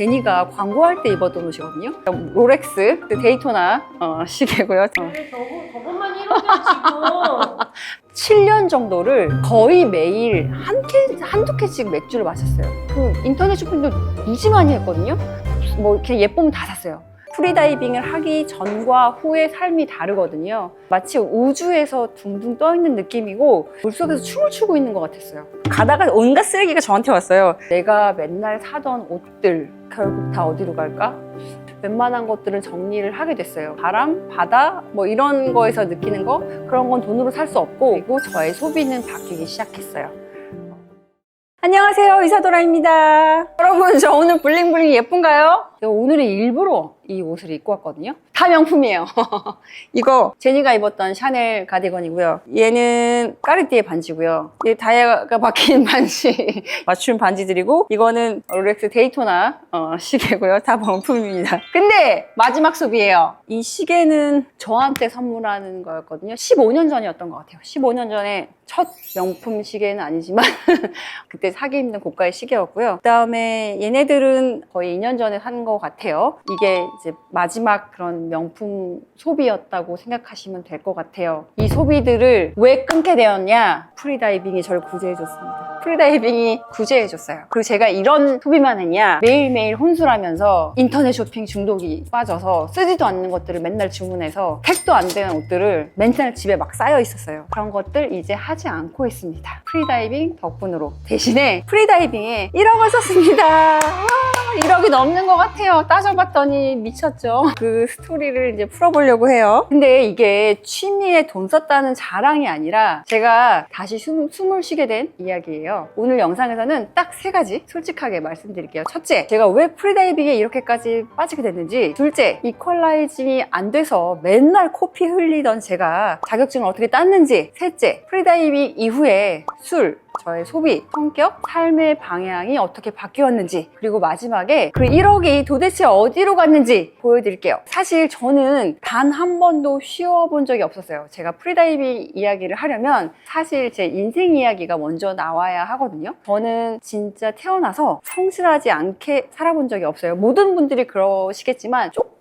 제니가 광고할 때 입었던 옷이거든요. 롤렉스 데이토나 시계고요. 저것만 이러면 지금 7년 정도를 거의 매일 한두 캔씩 맥주를 마셨어요. 그 인터넷 쇼핑도 무지 많이 했거든요. 뭐 이렇게 예쁘면 다 샀어요. 프리다이빙을 하기 전과 후의 삶이 다르거든요. 마치 우주에서 둥둥 떠 있는 느낌이고 물속에서 춤을 추고 있는 것 같았어요. 가다가 온갖 쓰레기가 저한테 왔어요. 내가 맨날 사던 옷들 결국 다 어디로 갈까? 웬만한 것들은 정리를 하게 됐어요. 바람, 바다 뭐 이런 거에서 느끼는 거 그런 건 돈으로 살 수 없고 그리고 저의 소비는 바뀌기 시작했어요. 안녕하세요, 이사도라입니다. 여러분, 저 오늘 블링블링 예쁜가요? 오늘은 일부러 이 옷을 입고 왔거든요. 다 명품이에요. 이거 제니가 입었던 샤넬 가디건이고요. 얘는 까르띠에 반지고요. 얘 다이아가 박힌 반지, 맞춤 반지들이고 이거는 롤렉스 데이토나 시계고요. 다 명품입니다. 근데 마지막 소비예요. 이 시계는 저한테 선물하는 거였거든요. 15년 전이었던 것 같아요. 15년 전에 첫 명품 시계는 아니지만 그때 사기 힘든 고가의 시계였고요. 그 다음에 얘네들은 거의 2년 전에 산 것 같아요. 이게 이제 마지막 그런 명품 소비였다고 생각하시면 될 것 같아요. 이 소비들을 왜 끊게 되었냐? 프리다이빙이 저를 구제해줬습니다. 프리다이빙이 구제해줬어요. 그리고 제가 이런 소비만 했냐? 매일매일 혼술하면서 인터넷 쇼핑 중독이 빠져서 쓰지도 않는 것들을 맨날 주문해서 택도 안 되는 옷들을 맨날 집에 막 쌓여 있었어요. 그런 것들 이제 하지 않고 있습니다. 프리다이빙 덕분으로. 대신에 프리다이빙에 1억을 썼습니다. 1억이 넘는 것 같아요. 따져봤더니 미쳤죠. 그 스토리를 이제 풀어보려고 해요. 근데 이게 취미에 돈 썼다는 자랑이 아니라 제가 다시 숨을 쉬게 된 이야기예요. 오늘 영상에서는 딱 3가지 솔직하게 말씀드릴게요. 첫째, 제가 왜 프리다이빙에 이렇게까지 빠지게 됐는지. 둘째, 이퀄라이징이 안 돼서 맨날 코피 흘리던 제가 자격증을 어떻게 땄는지. 셋째, 프리다이빙 이후에 저의 소비, 성격, 삶의 방향이 어떻게 바뀌었는지. 그리고 마지막에 그 1억이 도대체 어디로 갔는지 보여드릴게요. 사실 저는 단 한 번도 쉬어본 적이 없었어요. 제가 프리다이빙 이야기를 하려면 사실 제 인생 이야기가 먼저 나와야 하거든요. 저는 진짜 태어나서 성실하지 않게 살아본 적이 없어요. 모든 분들이 그러시겠지만 조금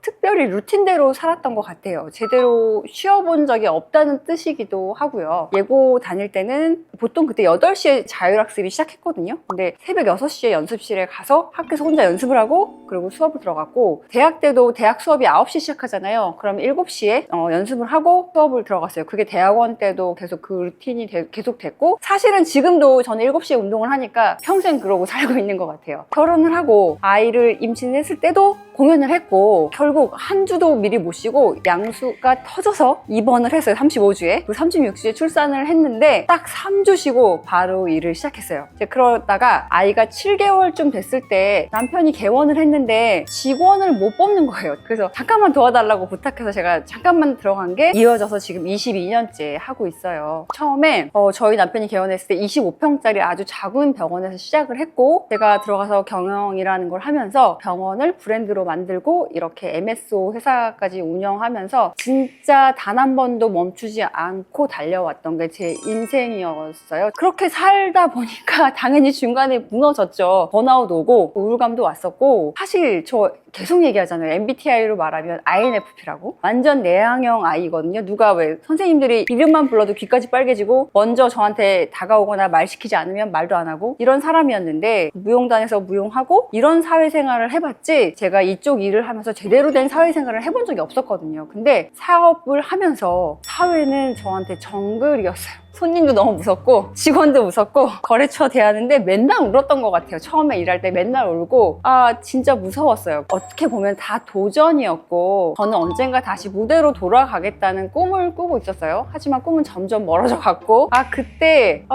특별히 루틴대로 살았던 것 같아요. 제대로 쉬어본 적이 없다는 뜻이기도 하고요. 예고 다닐 때는 보통 그때 8시에 자율학습이 시작했거든요. 근데 새벽 6시에 연습실에 가서 학교에서 혼자 연습을 하고 그리고 수업을 들어갔고, 대학 때도 대학 수업이 9시 시작하잖아요. 그럼 7시에 연습을 하고 수업을 들어갔어요. 그게 대학원 때도 계속 그 루틴이 계속 됐고, 사실은 지금도 저는 7시에 운동을 하니까 평생 그러고 살고 있는 것 같아요. 결혼을 하고 아이를 임신했을 때도 공연을 했고, 결국 한 주도 미리 못 쉬고 양수가 터져서 입원을 했어요. 35주에. 그 36주에 출산을 했는데 딱 3주 쉬고 바로 일을 시작했어요. 이제 그러다가 아이가 7개월쯤 됐을 때 남편이 개원을 했는데 직원을 못 뽑는 거예요. 그래서 잠깐만 도와달라고 부탁해서 제가 잠깐만 들어간 게 이어져서 지금 22년째 하고 있어요. 처음에 저희 남편이 개원했을 때 25평짜리 아주 작은 병원에서 시작을 했고, 제가 들어가서 경영이라는 걸 하면서 병원을 브랜드로 만들고 이렇게 MSO 회사까지 운영하면서 진짜 단 한 번도 멈추지 않고 달려왔던 게 제 인생이었어요. 그렇게 살다 보니까 당연히 중간에 무너졌죠. 번아웃 오고 우울감도 왔었고, 사실 저 계속 얘기하잖아요. MBTI로 말하면 INFP라고. 완전 내향형 아이거든요. 누가 왜 선생님들이 이름만 불러도 귀까지 빨개지고 먼저 저한테 다가오거나 말 시키지 않으면 말도 안 하고 이런 사람이었는데, 무용단에서 무용하고 이런 사회생활을 해봤지 제가 이쪽 일을 하면서 제대로 된 사회생활을 해본 적이 없었거든요. 근데 사업을 하면서 사회는 저한테 정글이었어요. 손님도 너무 무섭고 직원도 무섭고 거래처 대하는데 맨날 울었던 것 같아요. 처음에 일할 때 맨날 울고 진짜 무서웠어요. 어떻게 보면 다 도전이었고 저는 언젠가 다시 무대로 돌아가겠다는 꿈을 꾸고 있었어요. 하지만 꿈은 점점 멀어져 갔고 그때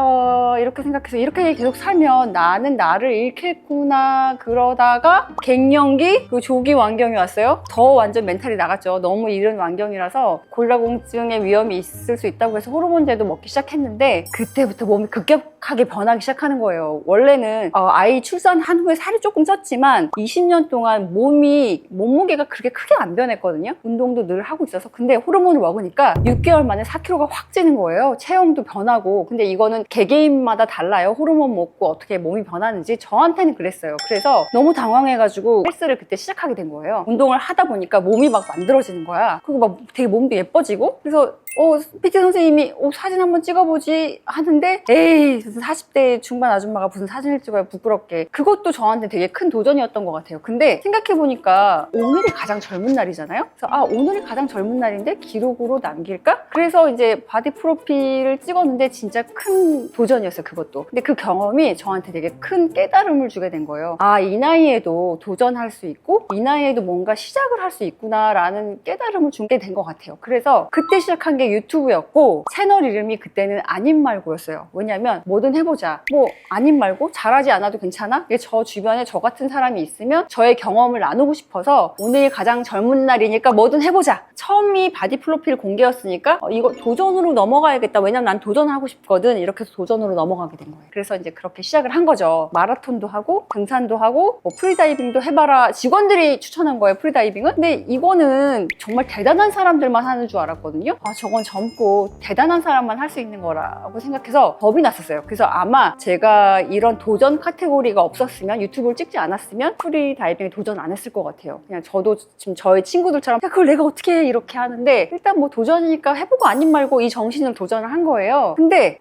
이렇게 생각해서 이렇게 계속 살면 나는 나를 잃겠구나. 그러다가 갱년기 그 조기 완경이 왔어요. 더 완전 멘탈이 나갔죠. 너무 이른 완경이라서 골다공증의 위험이 있을 수 있다고 해서 호르몬제도 먹기 시작했어요. 시작했는데 그때부터 몸이 급격하게 변하기 시작하는 거예요. 원래는 아이 출산한 후에 살이 조금 쪘지만 20년 동안 몸무게가 그렇게 크게 안 변했거든요. 운동도 늘 하고 있어서. 근데 호르몬을 먹으니까 6개월 만에 4kg가 확 찌는 거예요. 체형도 변하고. 근데 이거는 개개인마다 달라요. 호르몬 먹고 어떻게 몸이 변하는지. 저한테는 그랬어요. 그래서 너무 당황해가지고 헬스를 그때 시작하게 된 거예요. 운동을 하다 보니까 몸이 막 만들어지는 거야. 그리고 막 되게 몸도 예뻐지고. 그래서 PT 선생님이 사진 한번 찍어보지 하는데 에이 40대 중반 아줌마가 무슨 사진을 찍어요 부끄럽게. 그것도 저한테 되게 큰 도전이었던 것 같아요. 근데 생각해보니까 오늘이 가장 젊은 날이잖아요. 그래서 오늘이 가장 젊은 날인데 기록으로 남길까? 그래서 이제 바디 프로필을 찍었는데 진짜 큰 도전이었어요. 그것도. 근데 그 경험이 저한테 되게 큰 깨달음을 주게 된 거예요. 이 나이에도 도전할 수 있고 이 나이에도 뭔가 시작을 할 수 있구나 라는 깨달음을 주게 된 것 같아요. 그래서 그때 시작한 게 유튜브였고 채널 이름이 그때는 아님 말고였어요. 왜냐면 뭐든 해보자. 아님 말고 잘하지 않아도 괜찮아? 저 주변에 저 같은 사람이 있으면 저의 경험을 나누고 싶어서 오늘 가장 젊은 날이니까 뭐든 해보자. 처음이 바디 프로필 공개였으니까 이거 도전으로 넘어가야겠다. 왜냐면 난 도전하고 싶거든. 이렇게 해서 도전으로 넘어가게 된 거예요. 그래서 이제 그렇게 시작을 한 거죠. 마라톤도 하고 등산도 하고 프리다이빙도 해봐라. 직원들이 추천한 거예요. 프리다이빙은. 근데 이거는 정말 대단한 사람들만 하는 줄 알았거든요. 저건 젊고 대단한 사람만 할 수 있는 거라고 생각해서 겁이 났었어요. 그래서 아마 제가 이런 도전 카테고리가 없었으면 유튜브를 찍지 않았으면 프리다이빙에 도전 안 했을 것 같아요. 그냥 저도 지금 저희 친구들처럼 야 그걸 내가 어떻게 해 이렇게 하는데 일단 도전이니까 해보고 아님 말고 이 정신을 도전을 한 거예요. 근데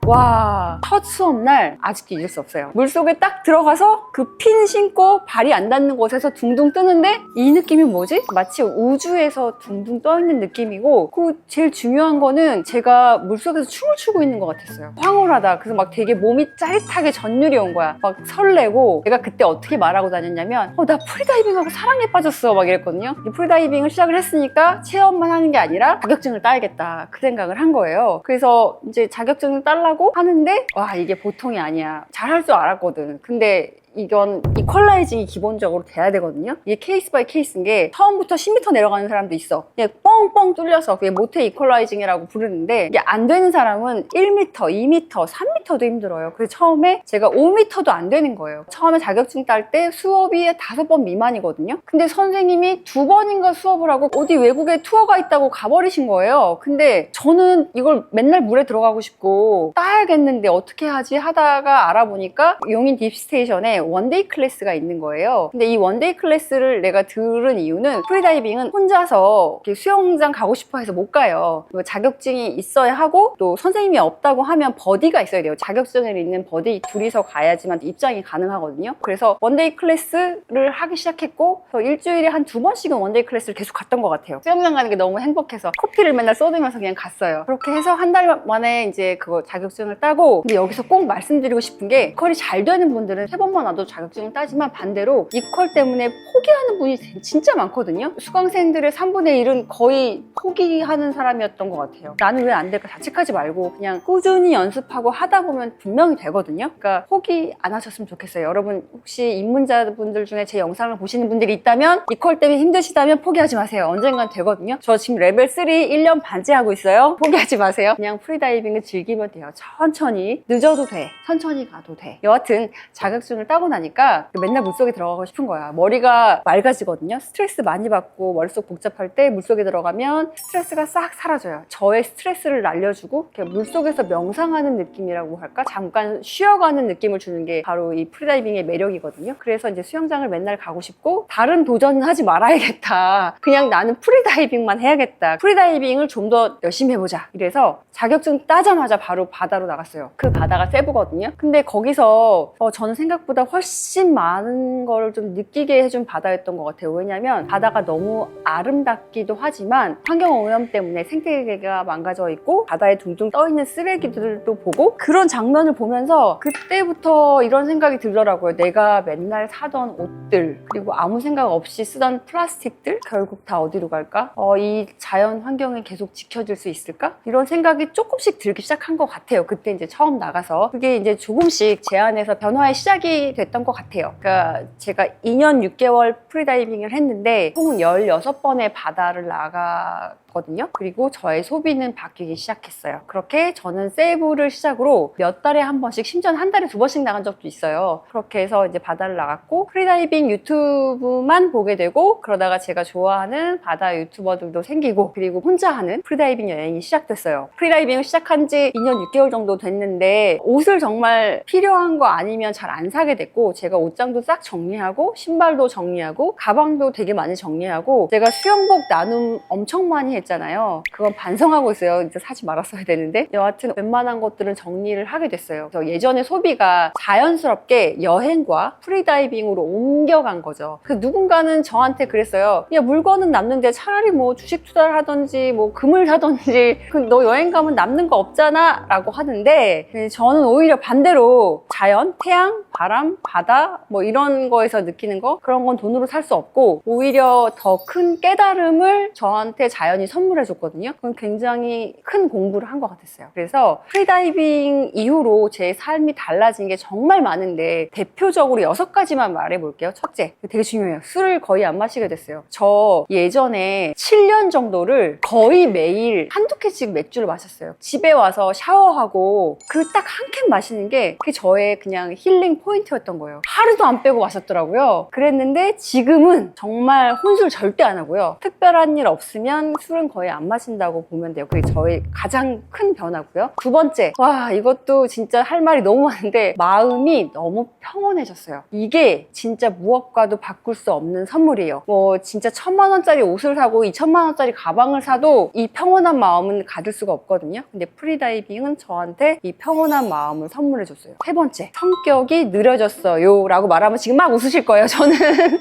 첫 수업날 아직도 잊을 수 없어요. 물속에 딱 들어가서 그 핀 신고 발이 안 닿는 곳에서 둥둥 뜨는데 이 느낌이 뭐지? 마치 우주에서 둥둥 떠 있는 느낌이고 제일 중요한 거는 제가 물속에서 춤을 추고 있는 것 같았어요. 황홀하다. 그래서 막 되게 몸이 짜릿하게 전율이 온 거야. 막 설레고 내가 그때 어떻게 말하고 다녔냐면 나 프리다이빙하고 사랑에 빠졌어 막 이랬거든요. 프리다이빙을 시작을 했으니까 체험만 하는 게 아니라 자격증을 따야겠다 그 생각을 한 거예요. 그래서 이제 자격증을 따려고 하는데 이게 보통이 아니야. 잘할 줄 알았거든. 근데 이건 이퀄라이징이 기본적으로 돼야 되거든요. 이게 케이스 바이 케이스인 게 처음부터 10m 내려가는 사람도 있어. 그냥 뻥뻥 뚫려서 그게 모태 이퀄라이징이라고 부르는데 이게 안 되는 사람은 1m, 2m, 3m도 힘들어요. 그래서 처음에 제가 5m도 안 되는 거예요. 처음에 자격증 딸 때 수업이 5번 미만이거든요. 근데 선생님이 2번인가 수업을 하고 어디 외국에 투어가 있다고 가버리신 거예요. 근데 저는 이걸 맨날 물에 들어가고 싶고 따야겠는데 어떻게 하지 하다가 알아보니까 용인 딥스테이션에 원데이 클래스가 있는 거예요. 근데 이 원데이 클래스를 내가 들은 이유는 프리다이빙은 혼자서 수영장 가고 싶어 해서 못 가요. 자격증이 있어야 하고 또 선생님이 없다고 하면 버디가 있어야 돼요. 자격증을 있는 버디 둘이서 가야지만 입장이 가능하거든요. 그래서 원데이 클래스를 하기 시작했고 일주일에 한 2번씩은 원데이 클래스를 계속 갔던 것 같아요. 수영장 가는 게 너무 행복해서 커피를 맨날 쏟으면서 그냥 갔어요. 그렇게 해서 한 달 만에 이제 그거 자격증을 따고 근데 여기서 꼭 말씀드리고 싶은 게 이퀄이 잘 되는 분들은 3번만 나도 자격증을 따지만 반대로 이퀄 때문에 포기하는 분이 진짜 많거든요. 수강생들의 3분의 1은 거의 포기하는 사람이었던 것 같아요. 나는 왜 안 될까 자책하지 말고 그냥 꾸준히 연습하고 하다 보면 분명히 되거든요. 그러니까 포기 안 하셨으면 좋겠어요. 여러분 혹시 입문자분들 중에 제 영상을 보시는 분들이 있다면 이퀄 때문에 힘드시다면 포기하지 마세요. 언젠간 되거든요. 저 지금 레벨 3 1년 반째 하고 있어요. 포기하지 마세요. 그냥 프리다이빙을 즐기면 돼요. 천천히 늦어도 돼. 천천히 가도 돼. 여하튼 자격증을 따고 나니까 맨날 물속에 들어가고 싶은 거야. 머리가 맑아지거든요. 스트레스 많이 받고 머릿속 복잡할 때 물속에 들어가면 스트레스가 싹 사라져요. 저의 스트레스를 날려주고 물속에서 명상하는 느낌이라고 할까? 잠깐 쉬어가는 느낌을 주는 게 바로 이 프리다이빙의 매력이거든요. 그래서 이제 수영장을 맨날 가고 싶고 다른 도전은 하지 말아야겠다. 그냥 나는 프리다이빙만 해야겠다. 프리다이빙을 좀 더 열심히 해보자. 이래서 자격증 따자마자 바로 바다로 나갔어요. 그 바다가 세부거든요. 근데 거기서 저는 생각보다 훨씬 많은 걸 좀 느끼게 해준 바다였던 것 같아요. 왜냐면 바다가 너무 아름답기도 하지만 환경오염 때문에 생태계가 망가져 있고 바다에 둥둥 떠있는 쓰레기들도 보고 그런 장면을 보면서 그때부터 이런 생각이 들더라고요. 내가 맨날 사던 옷들 그리고 아무 생각 없이 쓰던 플라스틱들 결국 다 어디로 갈까? 이 자연 환경을 계속 지켜줄 수 있을까? 이런 생각이 조금씩 들기 시작한 것 같아요. 그때 이제 처음 나가서 그게 이제 조금씩 제 안에서 변화의 시작이 됐던 것 같아요. 그러니까 제가 2년 6개월 프리다이빙을 했는데 총 16번의 바다를 나가 바뀌었거든요. 그리고 저의 소비는 바뀌기 시작했어요. 그렇게 저는 세부를 시작으로 몇 달에 한 번씩, 심지어는 한 달에 2번씩 나간 적도 있어요. 그렇게 해서 이제 바다를 나갔고 프리다이빙 유튜브만 보게 되고, 그러다가 제가 좋아하는 바다 유튜버들도 생기고, 그리고 혼자 하는 프리다이빙 여행이 시작됐어요. 프리다이빙을 시작한 지 2년 6개월 정도 됐는데 옷을 정말 필요한 거 아니면 잘 안 사게 됐고, 제가 옷장도 싹 정리하고 신발도 정리하고 가방도 되게 많이 정리하고, 제가 수영복 나눔 엄청 많이 했잖아요. 그건 반성하고 있어요. 이제 사지 말았어야 되는데, 여하튼 웬만한 것들은 정리를 하게 됐어요. 그래서 예전에 소비가 자연스럽게 여행과 프리다이빙으로 옮겨간 거죠. 그 누군가는 저한테 그랬어요. 야, 물건은 남는데 차라리 뭐 주식 투자를 하던지 뭐 금을 사던지, 너 여행 가면 남는 거 없잖아 라고 하는데, 저는 오히려 반대로 자연, 태양, 바람, 바다 뭐 이런 거에서 느끼는 거, 그런 건 돈으로 살 수 없고 오히려 더 큰 깨달음을 저한테 자연이 선물해 줬거든요. 그건 굉장히 큰 공부를 한 것 같았어요. 그래서 프리다이빙 이후로 제 삶이 달라진 게 정말 많은데, 대표적으로 6가지만 말해 볼게요. 첫째, 되게 중요해요. 술을 거의 안 마시게 됐어요. 저 예전에 7년 정도를 거의 매일 한두 캔씩 맥주를 마셨어요. 집에 와서 샤워하고 그 딱 한 캔 마시는 게 그게 저의 그냥 힐링 포인트였던 거예요. 하루도 안 빼고 마셨더라고요. 그랬는데 지금은 정말 혼술 절대 안 하고요. 특별한 일 없으면 술은 거의 안 마신다고 보면 돼요. 그게 저의 가장 큰 변화고요. 두 번째, 와, 이것도 진짜 할 말이 너무 많은데 마음이 너무 평온해졌어요. 이게 진짜 무엇과도 바꿀 수 없는 선물이에요. 뭐 진짜 1,000만 원짜리 옷을 사고 2,000만 원짜리 가방을 사도 이 평온한 마음은 가질 수가 없거든요. 근데 프리다이빙은 저한테 이 평온한 마음을 선물해줬어요. 세 번째, 성격이 느려졌어요 라고 말하면 지금 막 웃으실 거예요. 저는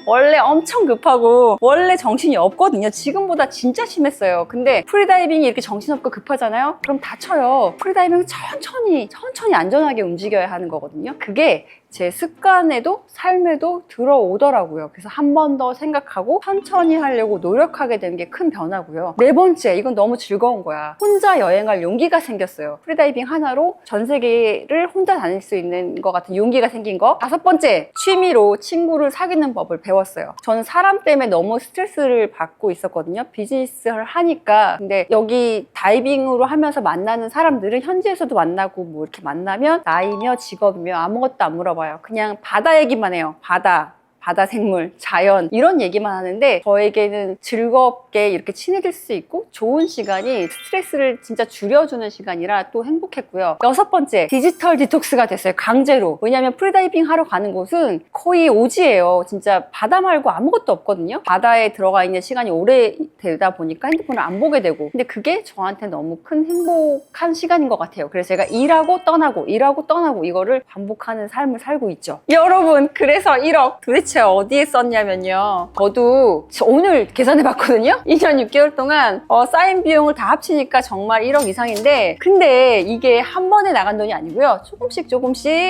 원래 엄청 급하고 원래 정신이 없거든요. 지금보다 진짜 심했어요. 근데 프리다이빙이 이렇게 정신없고 급하잖아요. 그럼 다쳐요. 프리다이빙은 천천히 안전하게 움직여야 하는 거거든요. 그게 제 습관에도 삶에도 들어오더라고요. 그래서 한 번 더 생각하고 천천히 하려고 노력하게 된 게 큰 변화고요. 네 번째, 이건 너무 즐거운 거야. 혼자 여행할 용기가 생겼어요. 프리다이빙 하나로 전 세계를 혼자 다닐 수 있는 것 같은 용기가 생긴 거. 다섯 번째, 취미로 친구를 사귀는 법을 배웠어요. 저는 사람 때문에 너무 스트레스를 받고 있었거든요. 비즈니스를 하니까. 근데 여기 다이빙으로 하면서 만나는 사람들은 현지에서도 만나고 뭐 이렇게 만나면 나이며 직업이며 아무것도 안 물어봐요. 그냥 바다 얘기만 해요. 바다 생물, 자연 이런 얘기만 하는데 저에게는 즐겁게 이렇게 친해질 수 있고 좋은 시간이 스트레스를 진짜 줄여주는 시간이라 또 행복했고요. 여섯 번째, 디지털 디톡스가 됐어요. 강제로. 왜냐하면 프리다이빙 하러 가는 곳은 거의 오지예요. 진짜 바다 말고 아무것도 없거든요. 바다에 들어가 있는 시간이 오래 되다 보니까 핸드폰을 안 보게 되고, 근데 그게 저한테 너무 큰 행복한 시간인 것 같아요. 그래서 제가 일하고 떠나고 이거를 반복하는 삶을 살고 있죠. 여러분, 그래서 1억 도대체 어디에 썼냐면요, 저도 오늘 계산해 봤거든요. 2년 6개월 동안 쌓인 비용을 다 합치니까 정말 1억 이상인데, 근데 이게 한 번에 나간 돈이 아니고요, 조금씩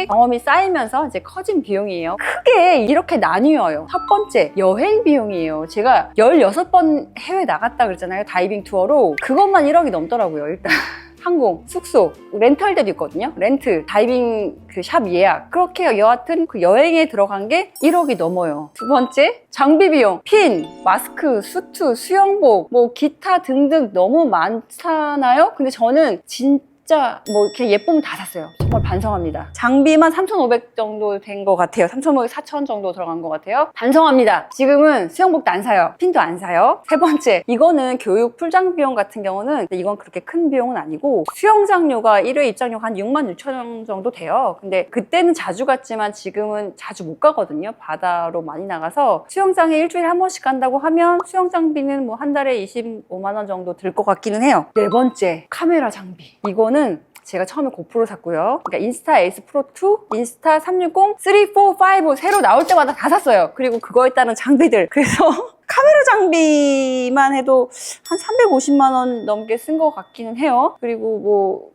경험이 쌓이면서 이제 커진 비용이에요. 크게 이렇게 나뉘어요. 첫 번째, 여행 비용이에요. 제가 16번 해외 나갔다 그랬잖아요, 다이빙 투어로. 그것만 1억이 넘더라고요. 일단 항공, 숙소, 렌탈 때도 있거든요. 렌트, 다이빙 그 샵 예약. 그렇게 여하튼 그 여행에 들어간 게 1억이 넘어요. 두 번째, 장비 비용. 핀, 마스크, 수트, 수영복, 뭐 기타 등등 너무 많잖아요. 근데 저는 진짜 뭐 이렇게 예쁘면 다 샀어요. 정말 반성합니다. 장비만 3,500 정도 된 것 같아요. 3,500, 4,000 정도 들어간 것 같아요. 반성합니다. 지금은 수영복도 안 사요. 핀도 안 사요. 세 번째, 이거는 교육 풀장 비용 같은 경우는 이건 그렇게 큰 비용은 아니고, 수영장료가 1회 입장료가 한 66,000원 정도 돼요. 근데 그때는 자주 갔지만 지금은 자주 못 가거든요. 바다로 많이 나가서 수영장에 일주일에 한 번씩 간다고 하면 수영장비는 뭐 한 달에 25만 원 정도 들 것 같기는 해요. 네 번째, 카메라 장비. 이거는 제가 처음에 고프로 샀고요. 그러니까 인스타 에이스 프로 2, 인스타 360, 3, 4, 5 새로 나올 때마다 다 샀어요. 그리고 그거에 따른 장비들. 그래서 카메라 장비만 해도 한 350만 원 넘게 쓴 것 같기는 해요. 그리고 뭐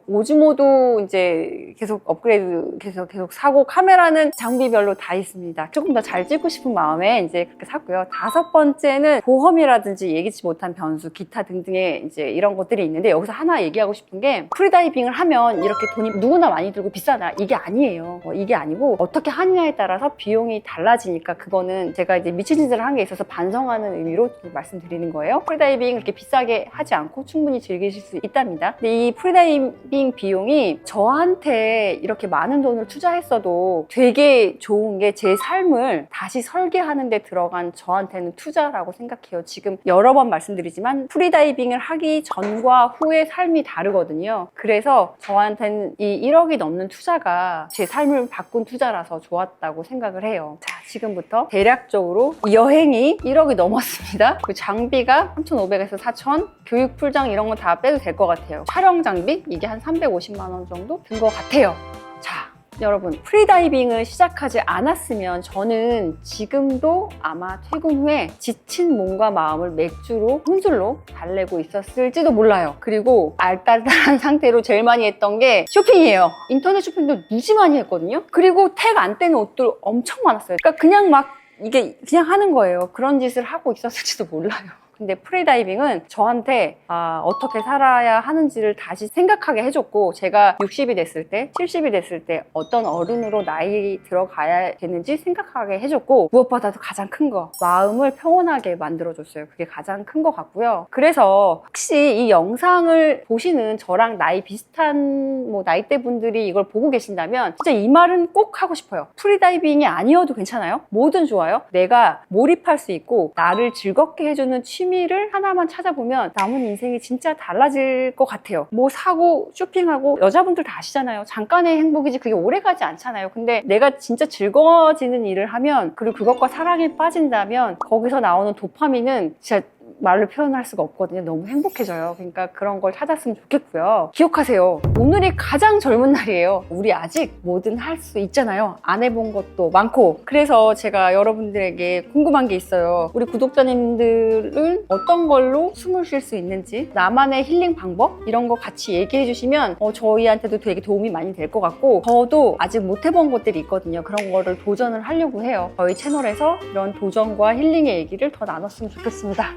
오즈모도 이제 계속 업그레이드 계속 사고, 카메라는 장비별로 다 있습니다. 조금 더 잘 찍고 싶은 마음에 이제 그렇게 샀고요. 다섯 번째는 보험이라든지 예기치 못한 변수, 기타 등등의 이제 이런 것들이 있는데, 여기서 하나 얘기하고 싶은 게, 프리다이빙을 하면 이렇게 돈이 누구나 많이 들고 비싸다, 이게 아니에요. 이게 아니고 어떻게 하느냐에 따라서 비용이 달라지니까, 그거는 제가 이제 미친 짓을 한 게 있어서 반성하는 의미로 말씀드리는 거예요. 프리다이빙 그렇게 비싸게 하지 않고 충분히 즐기실 수 있답니다. 근데 이 프리다이빙 비용이 저한테 이렇게 많은 돈을 투자했어도 되게 좋은 게 제 삶을 다시 설계하는 데 들어간 저한테는 투자라고 생각해요. 지금 여러 번 말씀드리지만 프리다이빙을 하기 전과 후의 삶이 다르거든요. 그래서 저한테는 이 1억이 넘는 투자가 제 삶을 바꾼 투자라서 좋았다고 생각을 해요. 자, 지금부터 대략적으로 여행이 1억이 넘었습니다. 그 장비가 3,500에서 4,000, 교육 풀장 이런 거 다 빼도 될 것 같아요. 촬영 장비 이게 한 350만 원 정도 든 것 같아요. 자, 여러분 프리다이빙을 시작하지 않았으면 저는 지금도 아마 퇴근 후에 지친 몸과 마음을 맥주로 혼술로 달래고 있었을지도 몰라요. 그리고 알딸딸한 상태로 제일 많이 했던 게 쇼핑이에요. 인터넷 쇼핑도 무지 많이 했거든요. 그리고 택 안 떼는 옷들 엄청 많았어요. 그러니까 그냥 막 이게 그냥 하는 거예요. 그런 짓을 하고 있었을지도 몰라요. 근데 프리다이빙은 저한테 어떻게 살아야 하는지를 다시 생각하게 해줬고, 제가 60이 됐을 때, 70이 됐을 때 어떤 어른으로 나이 들어가야 되는지 생각하게 해줬고, 무엇보다도 가장 큰 거, 마음을 평온하게 만들어줬어요. 그게 가장 큰 것 같고요. 그래서 혹시 이 영상을 보시는 저랑 나이 비슷한 나이대 분들이 이걸 보고 계신다면 진짜 이 말은 꼭 하고 싶어요. 프리다이빙이 아니어도 괜찮아요. 뭐든 좋아요. 내가 몰입할 수 있고 나를 즐겁게 해주는 취미를 하나만 찾아보면 남은 인생이 진짜 달라질 것 같아요. 뭐 사고 쇼핑하고 여자분들 다 아시잖아요. 잠깐의 행복이지 그게 오래가지 않잖아요. 근데 내가 진짜 즐거워지는 일을 하면, 그리고 그것과 사랑에 빠진다면 거기서 나오는 도파민은 진짜 말로 표현할 수가 없거든요. 너무 행복해져요. 그러니까 그런 걸 찾았으면 좋겠고요. 기억하세요. 오늘이 가장 젊은 날이에요. 우리 아직 뭐든 할 수 있잖아요. 안 해본 것도 많고. 그래서 제가 여러분들에게 궁금한 게 있어요. 우리 구독자님들은 어떤 걸로 숨을 쉴 수 있는지, 나만의 힐링 방법 이런 거 같이 얘기해 주시면 저희한테도 되게 도움이 많이 될 것 같고, 저도 아직 못 해본 것들이 있거든요. 그런 거를 도전을 하려고 해요. 저희 채널에서 이런 도전과 힐링의 얘기를 더 나눴으면 좋겠습니다.